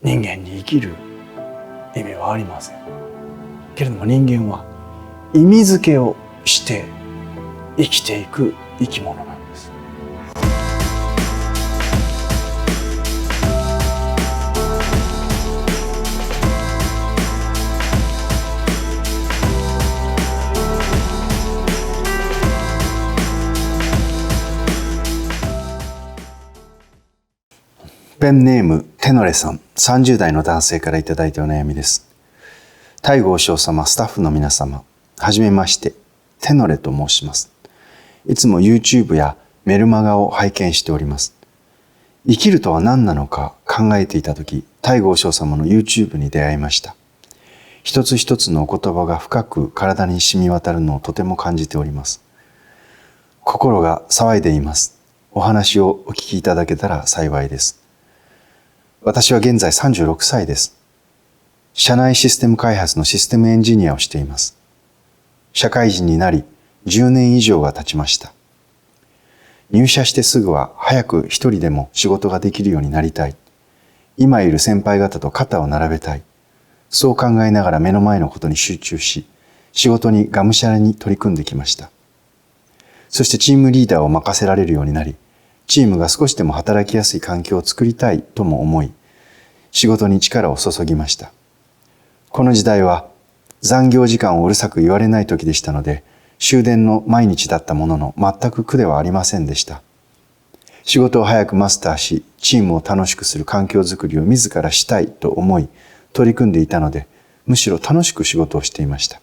人間に生きる意味はありません。けれども人間は意味付けをして生きていく生き物なんです。ペンネームテノレさん、30代の男性からいただいたお悩みです。太后将様、スタッフの皆様、はじめまして、テノレと申します。いつも YouTube やメルマガを拝見しております。生きるとは何なのか考えていたとき、太后将様の YouTube に出会いました。一つ一つのお言葉が深く体に染み渡るのをとても感じております。心が騒いでいます。お話をお聞きいただけたら幸いです。私は現在36歳です。社内システム開発のシステムエンジニアをしています。社会人になり10年以上が経ちました。入社してすぐは早く一人でも仕事ができるようになりたい。今いる先輩方と肩を並べたい。そう考えながら目の前のことに集中し、仕事にがむしゃらに取り組んできました。そしてチームリーダーを任せられるようになり、チームが少しでも働きやすい環境を作りたいとも思い、仕事に力を注ぎました。この時代は残業時間をうるさく言われない時でしたので、終電の毎日だったものの全く苦ではありませんでした。仕事を早くマスターし、チームを楽しくする環境づくりを自らしたいと思い、取り組んでいたので、むしろ楽しく仕事をしていました。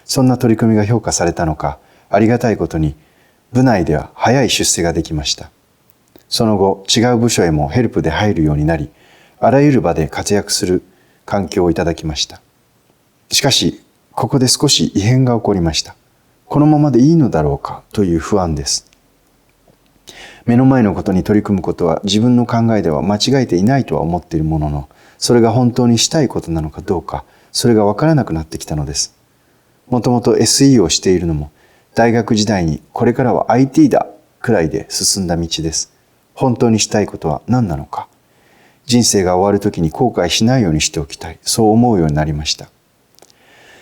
そんな取り組みが評価されたのか、ありがたいことに、部内では早い出世ができました。その後、違う部署へもヘルプで入るようになり、あらゆる場で活躍する環境をいただきました。しかし、ここで少し異変が起こりました。このままでいいのだろうかという不安です。目の前のことに取り組むことは自分の考えでは間違えていないとは思っているものの、それが本当にしたいことなのかどうか、それがわからなくなってきたのです。もともと SE をしているのも、大学時代にこれからは IT だくらいで進んだ道です。本当にしたいことは何なのか。人生が終わるときに後悔しないようにしておきたい。そう思うようになりました。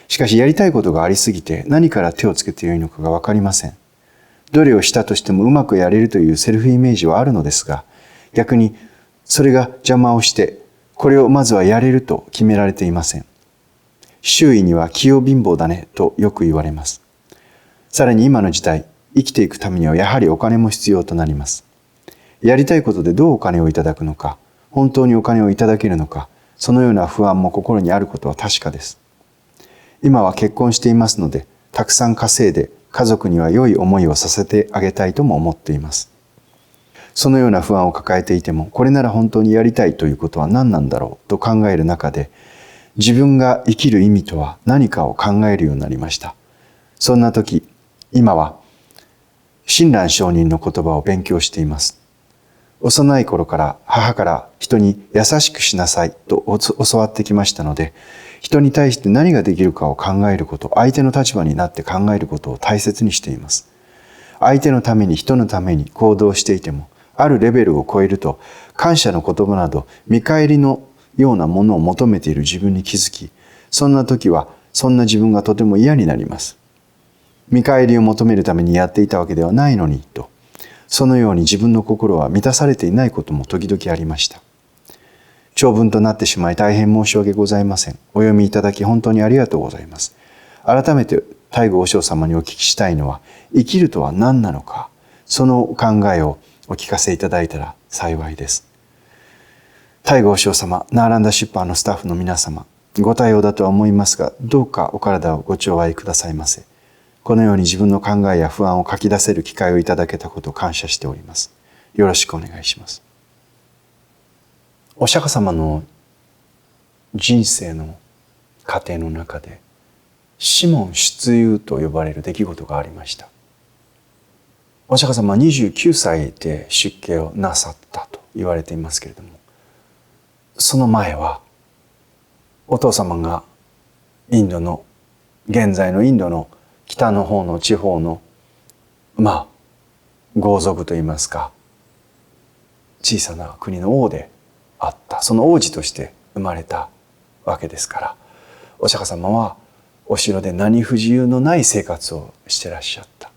しかしやりたいことがありすぎて何から手をつけてよいのかがわかりません。どれをしたとしてもうまくやれるというセルフイメージはあるのですが、逆にそれが邪魔をして、これをまずはやれると決められていません。周囲には器用貧乏だねとよく言われます。さらに今の時代、生きていくためにはやはりお金も必要となります。やりたいことでどうお金をいただくのか、本当にお金をいただけるのか、そのような不安も心にあることは確かです。今は結婚していますので、たくさん稼いで家族には良い思いをさせてあげたいとも思っています。そのような不安を抱えていても、これなら本当にやりたいということは何なんだろうと考える中で、自分が生きる意味とは何かを考えるようになりました。そんな時、今は親鸞上人の言葉を勉強しています。幼い頃から母から人に優しくしなさいと教わってきましたので、人に対して何ができるかを考えること、相手の立場になって考えることを大切にしています。相手のために人のために行動していても、あるレベルを超えると、感謝の言葉など見返りのようなものを求めている自分に気づき、そんな時はそんな自分がとても嫌になります。見返りを求めるためにやっていたわけではないのにと、そのように自分の心は満たされていないことも時々ありました。長文となってしまい大変申し訳ございません。お読みいただき本当にありがとうございます。改めて太后和尚様にお聞きしたいのは、生きるとは何なのか、その考えをお聞かせいただいたら幸いです。太后和尚様、ナーランダ出版のスタッフの皆様、ご対応だとは思いますが、どうかお体をご寵愛くださいませ。このように自分の考えや不安を書き出せる機会をいただけたことを感謝しております。よろしくお願いします。お釈迦様の人生の過程の中で、死門出遊と呼ばれる出来事がありました。お釈迦様は29歳で出家をなさったと言われていますけれども、その前はお父様が現在のインドの北の方の地方の豪族といいますか、小さな国の王であった、その王子として生まれたわけですから、お釈迦様はお城で何不自由のない生活をしてらっしゃった。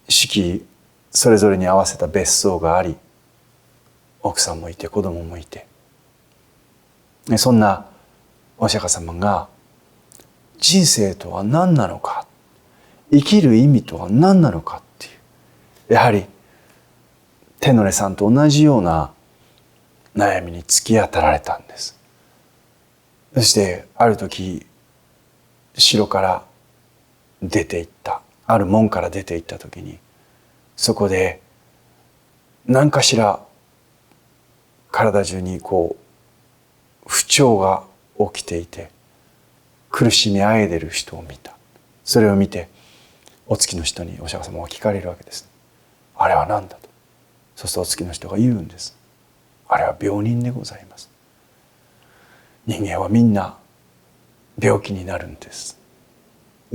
四季それぞれに合わせた別荘があり、奥さんもいて子供もいて、そんなお釈迦様が人生とは何なのか、生きる意味とは何なのかっていう、やはりテノレさんと同じような悩みに突き当たられたんです。そしてある時、城から出て行った、ある門から出て行った時に、そこで何かしら体中に不調が起きていて、苦しみあえでる人を見た。それを見てお月の人にお釈迦様は聞かれるわけです。あれは何だと。そうするとお月の人が言うんです。あれは病人でございます。人間はみんな病気になるんです。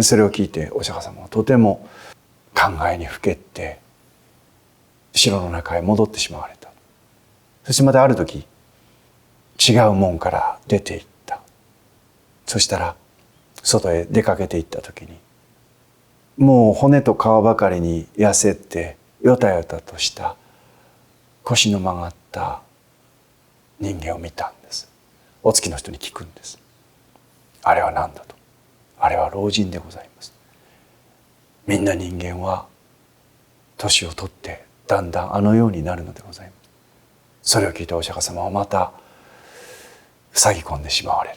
それを聞いてお釈迦様はとても考えにふけって城の中へ戻ってしまわれた。そしてまたある時、違う門から出て行った。そしたら外へ出かけて行った時に、もう骨と皮ばかりに痩せてよたよたとした腰の曲がった人間を見たんです。お月の人に聞くんです。あれは何だと。あれは老人でございます。みんな人間は年を取ってだんだんあのようになるのでございます。それを聞いてお釈迦様はまた塞ぎ込んでしまわれる。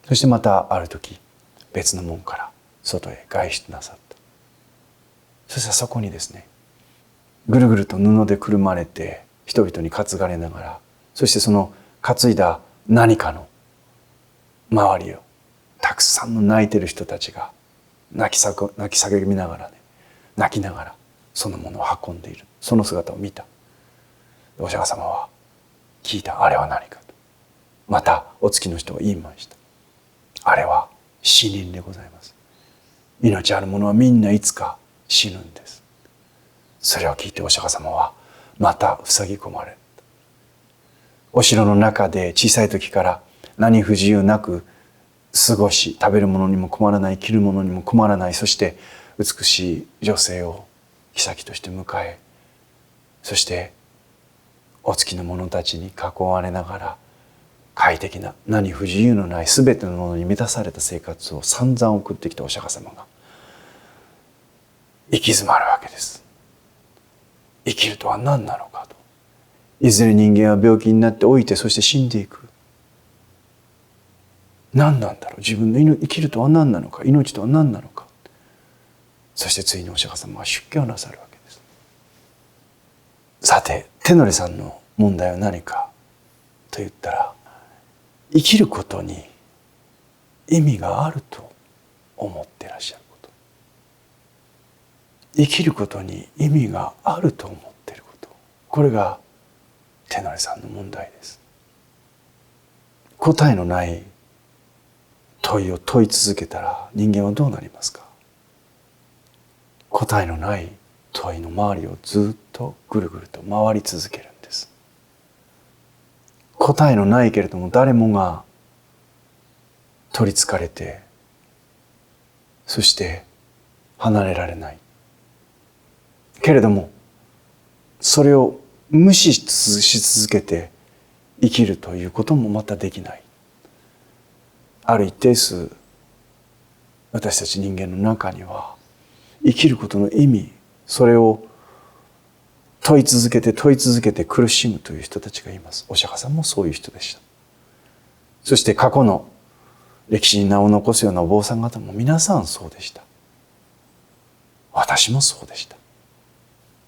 そしてまたある時、別の門から外へ外出なさった。そしたらそこにですね、ぐるぐると布でくるまれて人々に担がれながら、そしてその担いだ何かの周りをたくさんの泣いてる人たちが泣き叫びながらね、泣きながらそのものを運んでいる、その姿を見た。お釈迦様は聞いた。あれは何かと。またお月の人が言いました。あれは死人でございます。命ある者はみんないつか死ぬんです。それを聞いてお釈迦様はまた塞ぎ込まれる。お城の中で小さい時から何不自由なく過ごし、食べるものにも困らない、着るものにも困らない、そして美しい女性を妃として迎え、そしてお月の者たちに囲まれながら快適な何不自由のない全てのものに満たされた生活を散々送ってきたお釈迦様が行き詰まるわけです。生きるとは何なのかと。いずれ人間は病気になって老いて、そして死んでいく。何なんだろう、自分の生きるとは何なのか、命とは何なのか。そしてついにお釈迦様は出家をなさるわけです。さてテノレさんの問題は何かと言ったら、生きることに意味があると思ってらっしゃること、生きることに意味があると思っていること、これがテノレさんの問題です。答えのない問いを問い続けたら人間はどうなりますか。答えのない問いの周りをずっとぐるぐると回り続けるんです。答えのないけれども誰もが取りつかれて、そして離れられないけれども、それを無視し続けて生きるということもまたできない。ある一定数、私たち人間の中には生きることの意味、それを問い続けて苦しむという人たちがいます。お釈迦さんもそういう人でした。そして過去の歴史に名を残すようなお坊さん方も皆さんそうでした。私もそうでした。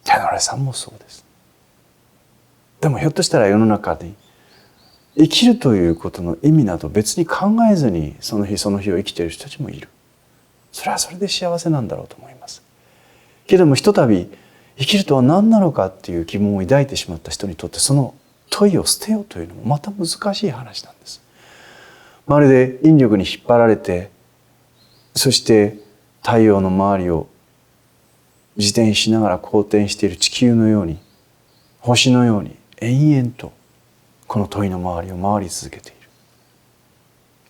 テノレさんもそうです。でもひょっとしたら世の中で生きるということの意味など別に考えずにその日その日を生きている人たちもいる。それはそれで幸せなんだろうと思います。けれどもひとたび生きるとは何なのかっていう疑問を抱いてしまった人にとって、その問いを捨てようというのもまた難しい話なんです。まるで引力に引っ張られて、そして太陽の周りを自転しながら公転している地球のように、星のように延々とこの問いの周りを回り続けている。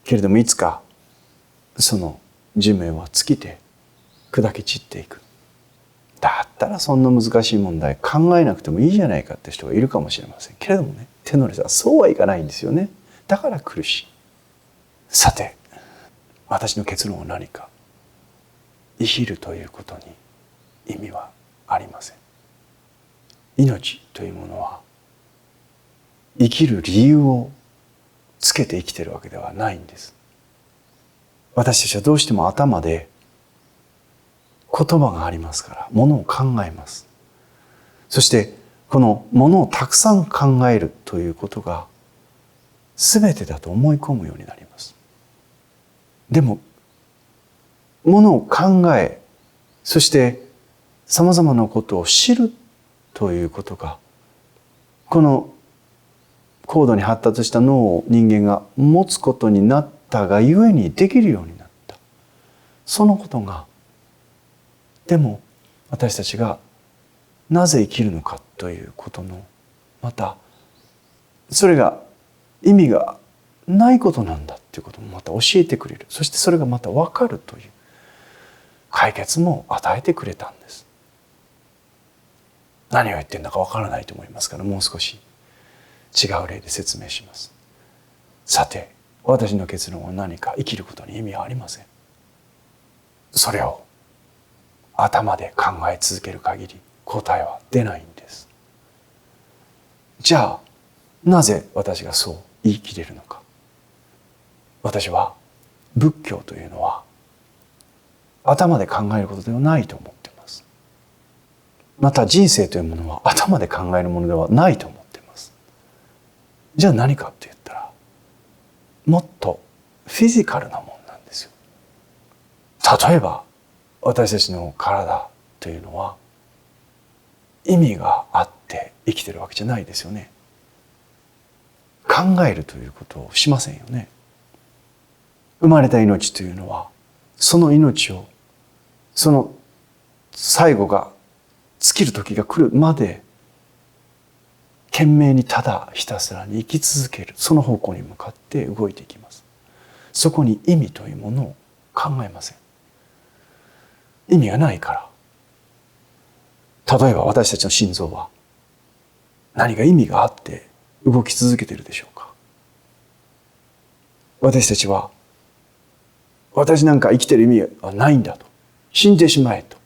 けれどもいつかその寿命は尽きて砕け散っていく。だったらそんな難しい問題考えなくてもいいじゃないかって人がいるかもしれませんけれどもね、テノレさんそうはいかないんですよね。だから苦しい。さて私の結論は何か。生きるということに意味はありません。命というものは生きる理由をつけて生きているわけではないんです。私たちはどうしても頭で言葉がありますからものを考えます。そしてこのものをたくさん考えるということが全てだと思い込むようになります。でもものを考え、そしてさまざまなことを知るということがこの高度に発達した脳を人間が持つことになったがゆえにできるようになった。そのことがでも私たちがなぜ生きるのかということのまたそれが意味がないことなんだということもまた教えてくれる。そしてそれがまた分かるという解決も与えてくれたんです。何を言ってんだか分からないと思いますからもう少し違う例で説明します。さて私の結論は何か。生きることに意味はありません。それを頭で考え続ける限り答えは出ないんです。じゃあなぜ私がそう言い切れるのか。私は仏教というのは頭で考えることではないと思っています。また人生というものは頭で考えるものではないと思っています。じゃあ何かって言ったらもっとフィジカルなものなんですよ。例えば私たちの体というのは意味があって生きてるわけじゃないですよね。考えるということをしませんよね。生まれた命というのはその命をその最後が尽きる時が来るまで懸命にただひたすらに生き続ける。その方向に向かって動いていきます。そこに意味というものを考えません。意味がないから。例えば私たちの心臓は何か意味があって動き続けているでしょうか。私たちは私なんか生きてる意味はないんだと、死んでしまえと、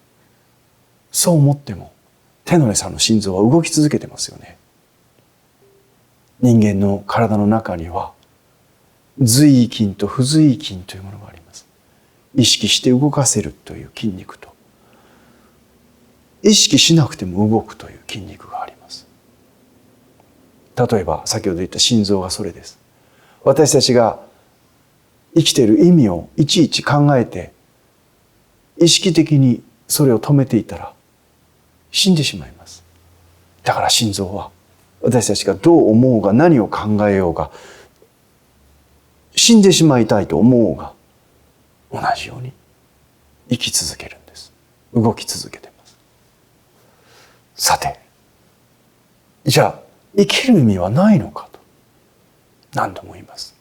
そう思ってもテノレさんの心臓は動き続けてますよね。人間の体の中には髄位筋と不髄位筋というものがあります。意識して動かせるという筋肉と意識しなくても動くという筋肉があります。例えば先ほど言った心臓がそれです。私たちが生きている意味をいちいち考えて意識的にそれを止めていたら死んでしまいます。だから心臓は私たちがどう思おうが何を考えようが死んでしまいたいと思おうが同じように生き続けるんです。動き続けています。さてじゃあ生きる意味はないのかと何度も言います。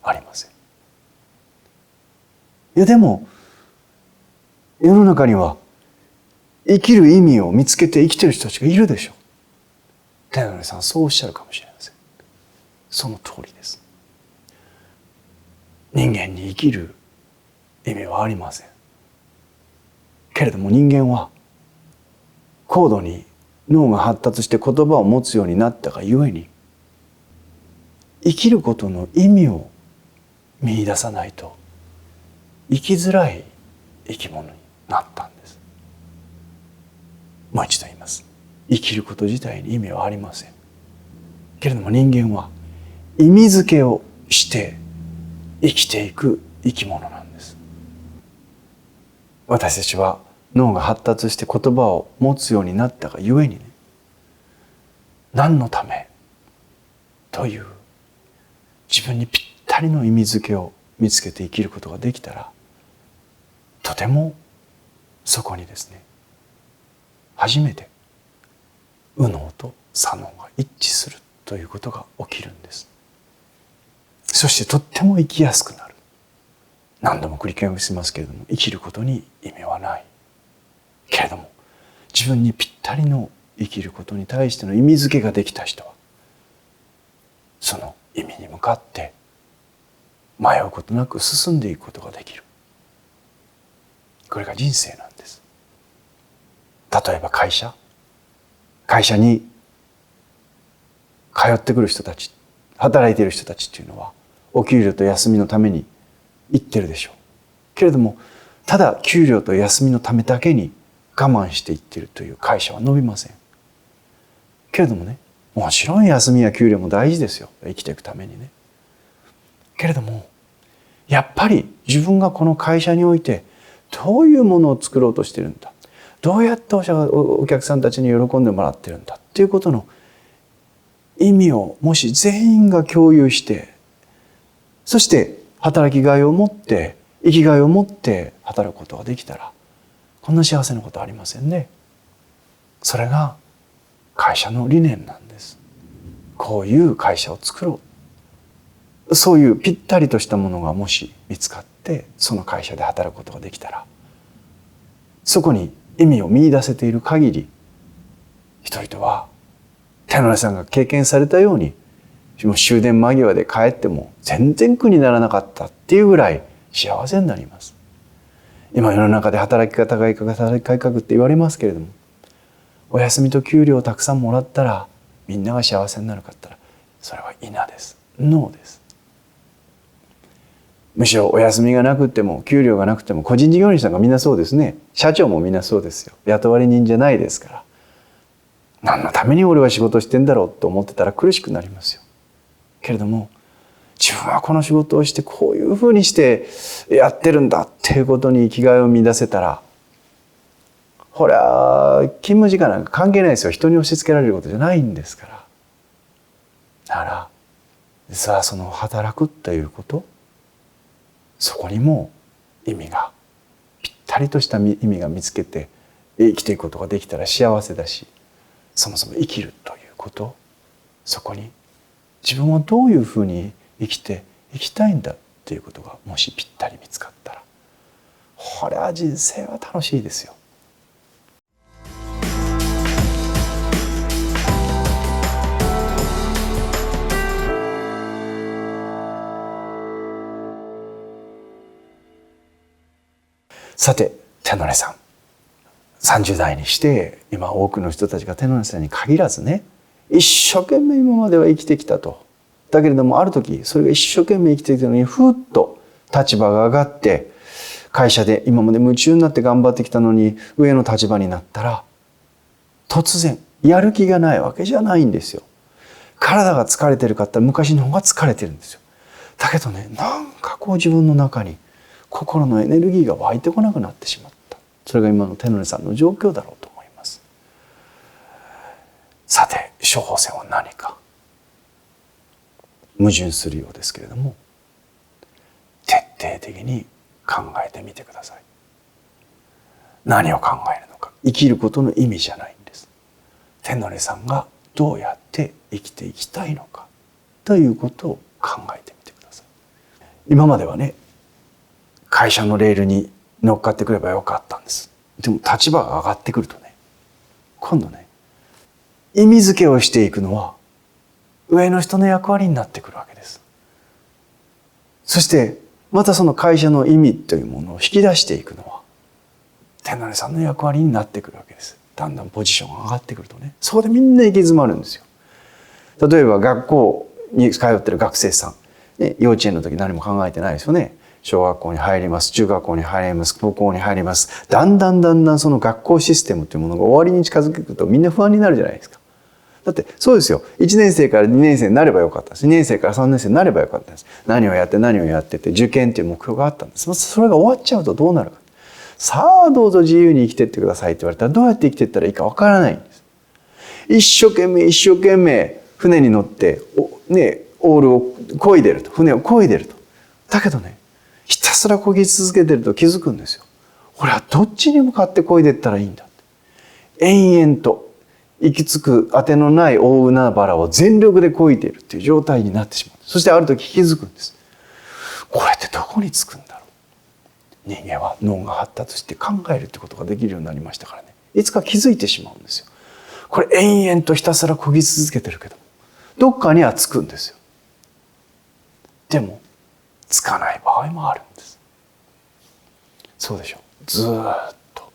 ありません。いやでも世の中には生きる意味を見つけて生きてる人たちがいるでしょう。テノレさんそうおっしゃるかもしれません。その通りです。人間に生きる意味はありません。けれども人間は高度に脳が発達して言葉を持つようになったがゆえに生きることの意味を見出さないと生きづらい生き物になったんです。もう一度言います。生きること自体に意味はありません。けれども人間は意味付けをして生きていく生き物なんです。私たちは脳が発達して言葉を持つようになったがゆえにね、何のためという自分にぴったりの意味付けを見つけて生きることができたらとてもそこにですね初めて右脳と左脳が一致するということが起きるんです。そしてとっても生きやすくなる。何度も繰り返しますけれども、生きることに意味はないけれども、自分にぴったりの生きることに対しての意味付けができた人は、その意味に向かって迷うことなく進んでいくことができる。これが人生なんです。例えば会社に通ってくる人たち、働いている人たちっていうのはお給料と休みのために行ってるでしょうけれども、ただ給料と休みのためだけに我慢していっているという会社は伸びませんけれどもね、もちろん休みや給料も大事ですよ、生きていくためにね。けれどもやっぱり自分がこの会社においてどういうものを作ろうとしているんだ、どうやってお客さんたちに喜んでもらってるんだっていうことの意味をもし全員が共有して、そして働きがいを持って生きがいを持って働くことができたら、こんな幸せなことはありませんね。それが会社の理念なんです。こういう会社を作ろう、そういうぴったりとしたものがもし見つかって、その会社で働くことができたら、そこに意味を見出せている限り、人々は手野さんが経験されたように、もう終電間際で帰っても全然苦にならなかったっていうぐらい幸せになります。今世の中で働き方改革って言われますけれども、お休みと給料をたくさんもらったらみんなが幸せになるかったら、それは否です。ノーです。むしろお休みがなくても給料がなくても、個人事業主さんがみんなそうですね。社長もみんなそうですよ。雇われ人じゃないですから。何のために俺は仕事してんだろうと思ってたら苦しくなりますよ。けれども、自分はこの仕事をしてこういうふうにしてやってるんだっていうことに生きがいを見出せたら、ほら勤務時間なんか関係ないですよ。人に押し付けられることじゃないんですから。だから実はその働くということ、そこにも意味が、ぴったりとした意味が見つけて生きていくことができたら幸せだし、そもそも生きるということ、そこに自分はどういうふうに生きていきたいんだっていうことがもしぴったり見つかったら、これは人生は楽しいですよ。さて、手野さん30代にして今多くの人たちが手野さんに限らずね、一生懸命今までは生きてきたと。だけれどもある時それが一生懸命生きてきたのに、ふっと立場が上がって、会社で今まで夢中になって頑張ってきたのに上の立場になったら、突然やる気がないわけじゃないんですよ。体が疲れてるかって昔の方が疲れてるんですよ。だけどね、なんかこう自分の中に心のエネルギーが湧いてこなくなってしまった。それが今の手野さんの状況だろうと思います。さて、処方箋は何か。矛盾するようですけれども、徹底的に考えてみてください。何を考えるのか。生きることの意味じゃないんです。手野さんがどうやって生きていきたいのかということを考えてみてください。今まではね、会社のレールに乗っかってくればよかったんです。でも立場が上がってくるとね、今度ね、意味付けをしていくのは上の人の役割になってくるわけです。そしてまたその会社の意味というものを引き出していくのは手野さんの役割になってくるわけです。だんだんポジションが上がってくるとね、そこでみんな行き詰まるんですよ。例えば学校に通ってる学生さん、ね、幼稚園の時何も考えてないですよね。小学校に入ります、中学校に入ります、高校に入ります。だんだんその学校システムというものが終わりに近づくとみんな不安になるじゃないですか。だってそうですよ。1年生から2年生になればよかったです。2年生から3年生になればよかったです。何をやってって受験っていう目標があったんです。それが終わっちゃうとどうなるか。さあどうぞ自由に生きてってくださいって言われたら、どうやって生きていったらいいかわからないんです。一生懸命船に乗ってね、オールを漕いでると、船を漕いでると。だけどね、ひたすら漕ぎ続けてると気づくんですよ。俺はどっちに向かって漕いでいったらいいんだって。延々と行き着く当てのない大海原を全力で漕いでいるっていう状態になってしまう。そしてある時気づくんです。これってどこに着くんだろう。人間は脳が発達して考えるってことができるようになりましたからね。いつか気づいてしまうんですよ。これ延々とひたすら漕ぎ続けてるけどどっかには着くんですよ。でも着かない場合もあるんです。そうでしょう。ずっと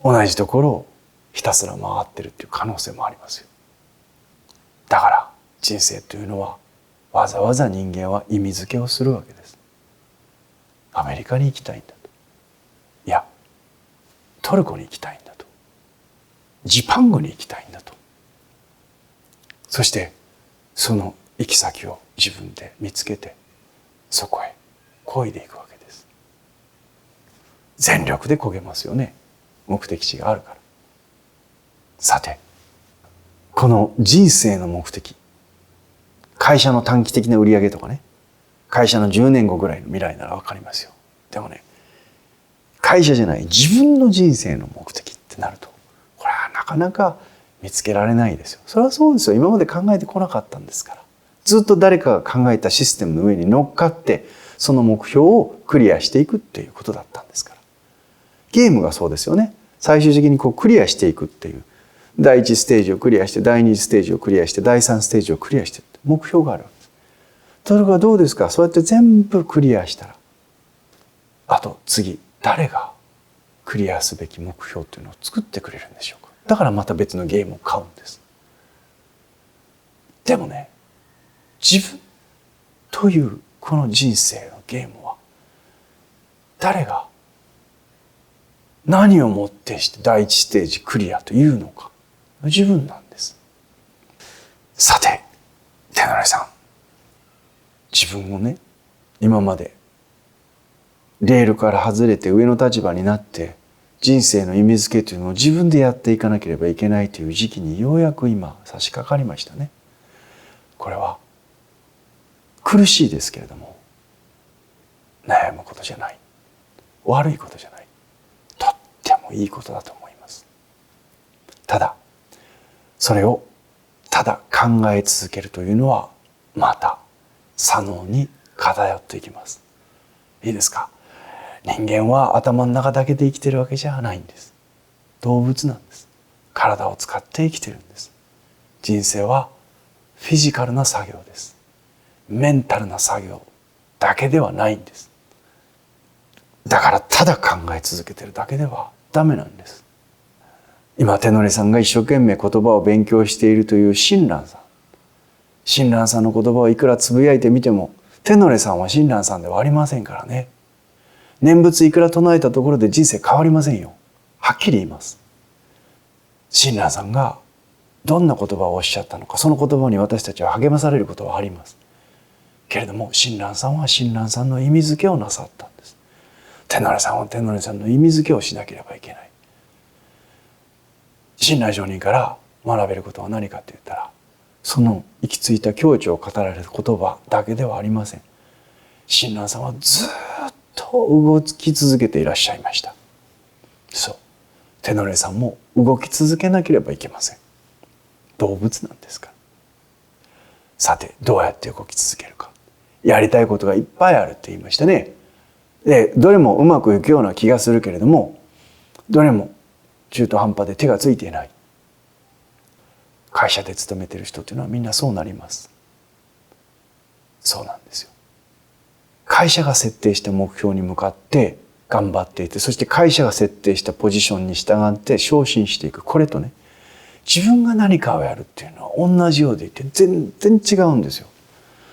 同じところをひたすら回ってるっていう可能性もありますよ。だから人生というのはわざわざ人間は意味付けをするわけです。アメリカに行きたいんだと。いや、トルコに行きたいんだと。ジパングに行きたいんだと。そしてその行き先を自分で見つけてそこへ漕いでいくわけです。全力で漕げますよね。目的地があるから。さて、この人生の目的、会社の短期的な売り上げとかね、会社の10年後ぐらいの未来なら分かりますよ。でもね、会社じゃない自分の人生の目的ってなると、これはなかなか見つけられないですよ。それはそうですよ。今まで考えてこなかったんですから。ずっと誰かが考えたシステムの上に乗っかってその目標をクリアしていくっていうことだったんですから。ゲームがそうですよね。最終的にこうクリアしていくっていう、第1ステージをクリアして第2ステージをクリアして第3ステージをクリアして目標があるわけです。それがどうですか。そうやって全部クリアしたら、あと次誰がクリアすべき目標というのを作ってくれるんでしょうか。だからまた別のゲームを買うんです。でもね、自分というこの人生のゲームは誰が何をもってして第一ステージクリアというのか、自分なんです。さて、手乗さん、自分をね、今までレールから外れて上の立場になって人生の意味付けというのを自分でやっていかなければいけないという時期にようやく今差し掛かりましたね。これは苦しいですけれども悩むことじゃない、悪いことじゃない、とってもいいことだと思います。ただそれをただ考え続けるというのはまた左脳に偏っていきます。いいですか。人間は頭の中だけで生きてるわけじゃないんです。動物なんです。体を使って生きてるんです。人生はフィジカルな作業です。メンタルな作業だけではないんです。だからただ考え続けてるだけではダメなんです。今手乗さんが一生懸命言葉を勉強しているという親鸞さん、親鸞さんの言葉をいくらつぶやいてみても手乗さんは親鸞さんではありませんからね。念仏いくら唱えたところで人生変わりませんよ。はっきり言います。親鸞さんがどんな言葉をおっしゃったのか、その言葉に私たちは励まされることはあります。けれども親鸞さんは親鸞さんの意味付けをなさったんです。手乗さんは手乗さんの意味付けをしなければいけない。親鸞上人から学べることは何かといったら、その行き着いた境地を語られる言葉だけではありません。親鸞さんはずっと動き続けていらっしゃいました。そう、手乗さんも動き続けなければいけません。動物なんですから。さてどうやって動き続けるか。やりたいことがいっぱいあるって言いましたね。でどれもうまくいくような気がするけれども、どれも中途半端で手がついていない。会社で勤めている人というのはみんなそうなります。そうなんですよ。会社が設定した目標に向かって頑張っていて、そして会社が設定したポジションに従って昇進していく。これとね、自分が何かをやるっていうのは同じようでいて全然違うんですよ。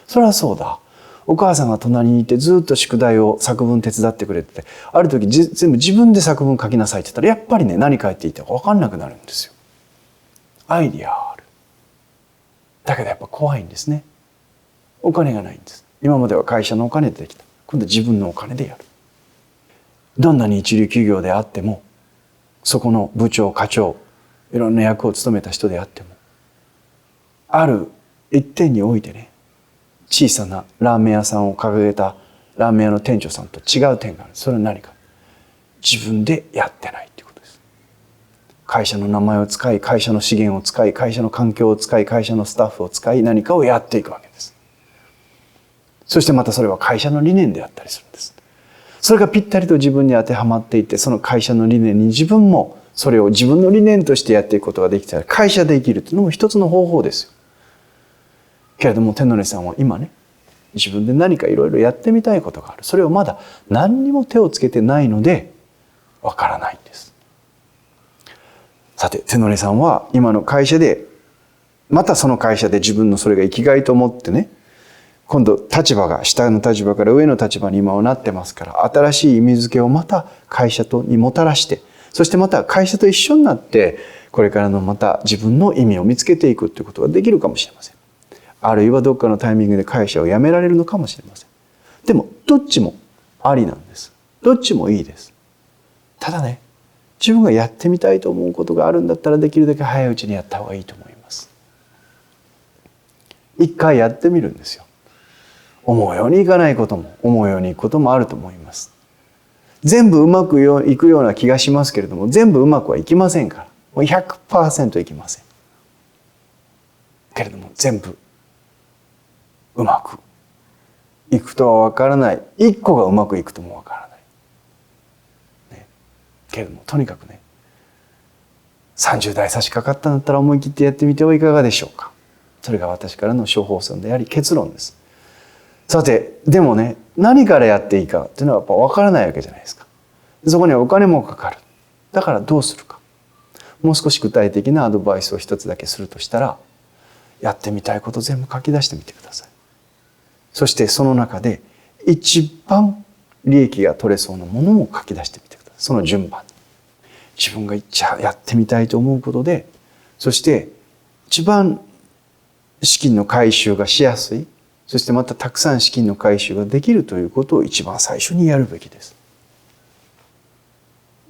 それはそうだ。お母さんが隣にいてずっと宿題を作文手伝ってくれてて、ある時全部自分で作文書きなさいって言ったらやっぱりね、何書いていいか分かんなくなるんですよ。アイディアはある。だけどやっぱ怖いんですね。お金がないんです。今までは会社のお金でできた。今度は自分のお金でやる。どんなに一流企業であっても、そこの部長課長いろんな役を務めた人であっても、ある一点においてね、小さなラーメン屋さんを掲げたラーメン屋の店長さんと違う点がある。それは何か。自分でやってないっていうことです。会社の名前を使い、会社の資源を使い、会社の環境を使い、会社のスタッフを使い、何かをやっていくわけです。そしてまたそれは会社の理念であったりするんです。それがぴったりと自分に当てはまっていて、その会社の理念に自分もそれを自分の理念としてやっていくことができたら、会社で生きるというのも一つの方法ですよ。けれども、手乗さんは今ね、自分で何かいろいろやってみたいことがある。それをまだ何にも手をつけてないのでわからないんです。さて、手乗さんは今の会社で、またその会社で自分のそれが生きがいと思ってね、今度立場が下の立場から上の立場に今はなってますから、新しい意味付けをまた会社にもたらして、そしてまた会社と一緒になってこれからのまた自分の意味を見つけていくということができるかもしれません。あるいはどっかのタイミングで会社を辞められるのかもしれません。でもどっちもありなんです。どっちもいいです。ただね、自分がやってみたいと思うことがあるんだったら、できるだけ早いうちにやった方がいいと思います。一回やってみるんですよ。思うようにいかないことも、思うようにいくこともあると思います。全部うまくいくような気がしますけれども、全部うまくはいきませんから。もう 100% いきません。けれども全部うまくいくとは分からない。一個がうまくいくとも分からない。ね、けれどもとにかくね、30代差し掛かったんだったら思い切ってやってみてはいかがでしょうか。それが私からの処方箋であり結論です。さて、でもね、何からやっていいかっていうのはやっぱ分からないわけじゃないですか。そこにはお金もかかる。だからどうするか。もう少し具体的なアドバイスを一つだけするとしたら、やってみたいこと全部書き出してみてください。そしてその中で一番利益が取れそうなものを書き出してみてください。その順番に。自分がやってみたいと思うことで、そして一番資金の回収がしやすい、そしてまたたくさん資金の回収ができるということを一番最初にやるべきです。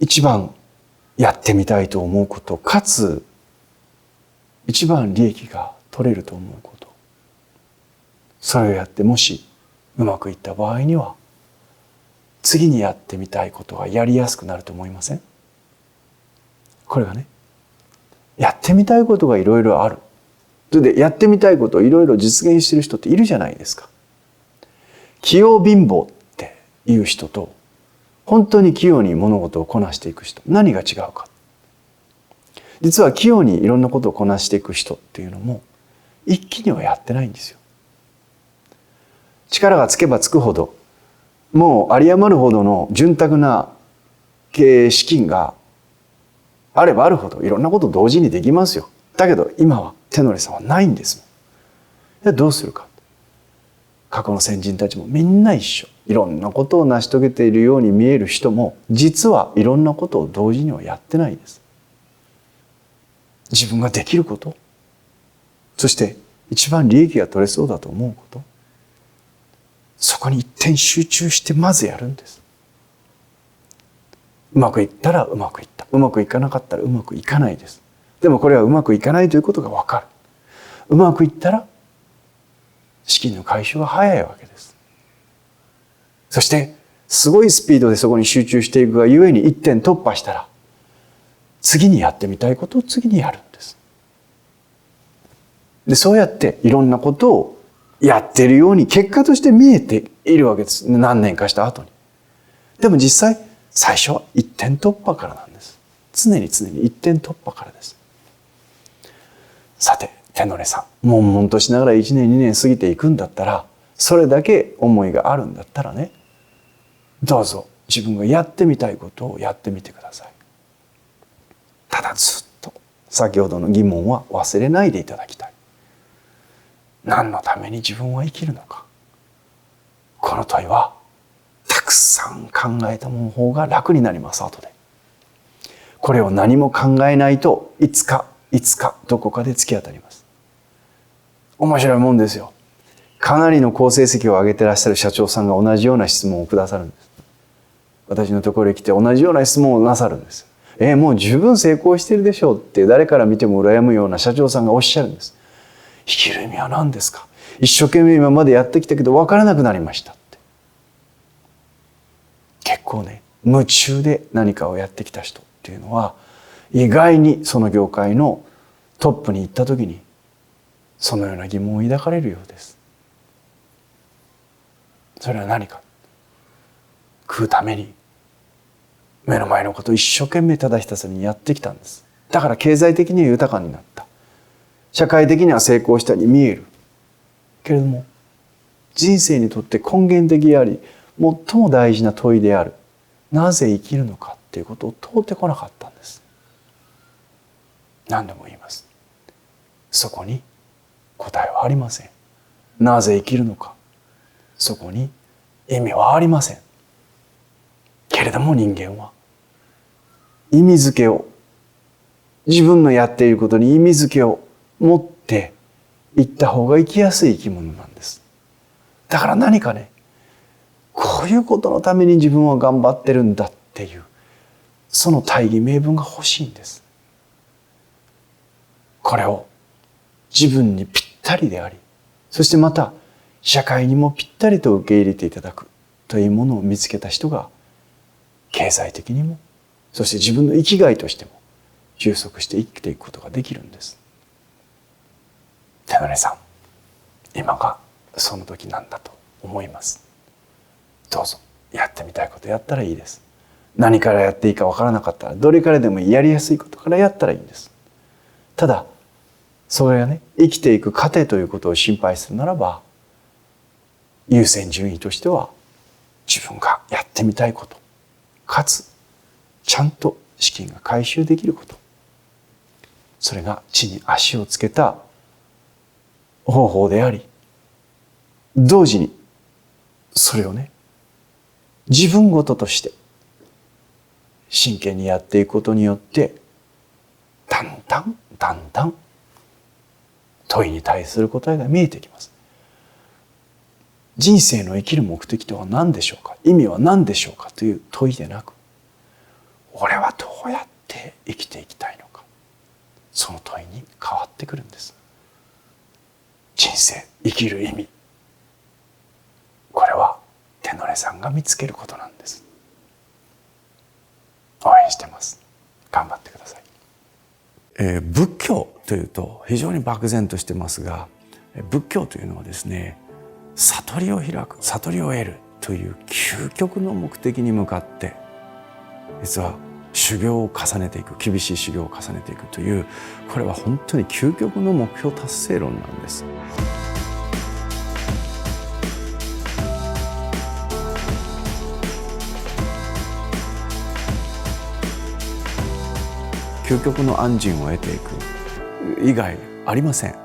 一番やってみたいと思うこと、かつ一番利益が取れると思うこと、それをやって、もしうまくいった場合には次にやってみたいことがやりやすくなると思いません？これがね、やってみたいことがいろいろある。それでやってみたいことをいろいろ実現している人っているじゃないですか。器用貧乏っていう人と、本当に器用に物事をこなしていく人、何が違うか。実は器用にいろんなことをこなしていく人っていうのも一気にはやってないんですよ。力がつけばつくほど、もう有り余るほどの潤沢な経営資金があればあるほどいろんなことを同時にできますよ。だけど今は手乗さんはないんです。どうするか。過去の先人たちもみんな一緒。いろんなことを成し遂げているように見える人も、実はいろんなことを同時にはやってないです。自分ができること、そして一番利益が取れそうだと思うこと、そこに一点集中してまずやるんです。うまくいったらうまくいった。うまくいかなかったらうまくいかないです。でもこれはうまくいかないということが分かる。うまくいったら資金の回収は早いわけです。そしてすごいスピードでそこに集中していくがゆえに一点突破したら、次にやってみたいことを次にやるんです。で、そうやっていろんなことをやっているように結果として見えているわけです。何年かした後に。でも実際最初は一点突破からなんです。常に一点突破からです。さて、手乗さん、悶々としながら1年2年過ぎていくんだったら、それだけ思いがあるんだったらね、どうぞ自分がやってみたいことをやってみてください。ただずっと先ほどの疑問は忘れないでいただきたい。何のために自分は生きるのか。この問いはたくさん考えた方が楽になります。後でこれを何も考えないといつかどこかで突き当たります。面白いもんですよ。かなりの好成績を上げてらっしゃる社長さんが同じような質問をくださるんです。私のところへ来て同じような質問をなさるんです。もう十分成功してるでしょうって誰から見ても羨むような社長さんがおっしゃるんです。生きる意味は何ですか。一生懸命今までやってきたけど分からなくなりましたって。結構ね、夢中で何かをやってきた人っていうのは意外にその業界のトップに行った時にそのような疑問を抱かれるようです。それは何か。食うために目の前のことを一生懸命ただひたすらにやってきたんです。だから経済的には豊かになった。社会的には成功したように見える。けれども人生にとって根源的であり最も大事な問いであるなぜ生きるのかっていうことを問うてこなかったんです。何度も言います。そこに答えはありません。なぜ生きるのか、そこに意味はありません。けれども人間は意味付けを、自分のやっていることに意味付けを持っていった方が生きやすい生き物なんです。だから何かね、こういうことのために自分は頑張ってるんだっていうその大義名分が欲しいんです。これを自分にぴったりであり、そしてまた社会にもぴったりと受け入れていただくというものを見つけた人が経済的にも、そして自分の生きがいとしても充足して生きていくことができるんです。手乗さん、今がその時なんだと思います。どうぞやってみたいことやったらいいです。何からやっていいか分からなかったらどれからでもやりやすいことからやったらいいんです。ただそれがね、生きていく過程ということを心配するならば、優先順位としては自分がやってみたいこと、かつちゃんと資金が回収できること、それが地に足をつけた方法であり、同時にそれをね、自分ごととして真剣にやっていくことによってだんだん問いに対する答えが見えてきます。人生の生きる目的とは何でしょうか、意味は何でしょうかという問いでなく、俺はどうやって生きていきたいのか、その問いに変わってくるんです。人生、生きる意味、これは手乗さんが見つけることなんです。応援してます。頑張ってください。仏教というと非常に漠然としてますが、仏教というのはですね、悟りを開く、悟りを得るという究極の目的に向かって実は修行を重ねていく、厳しい修行を重ねていくという、これは本当に究極の目標達成論なんです。究極の安心を得ていく以外ありません。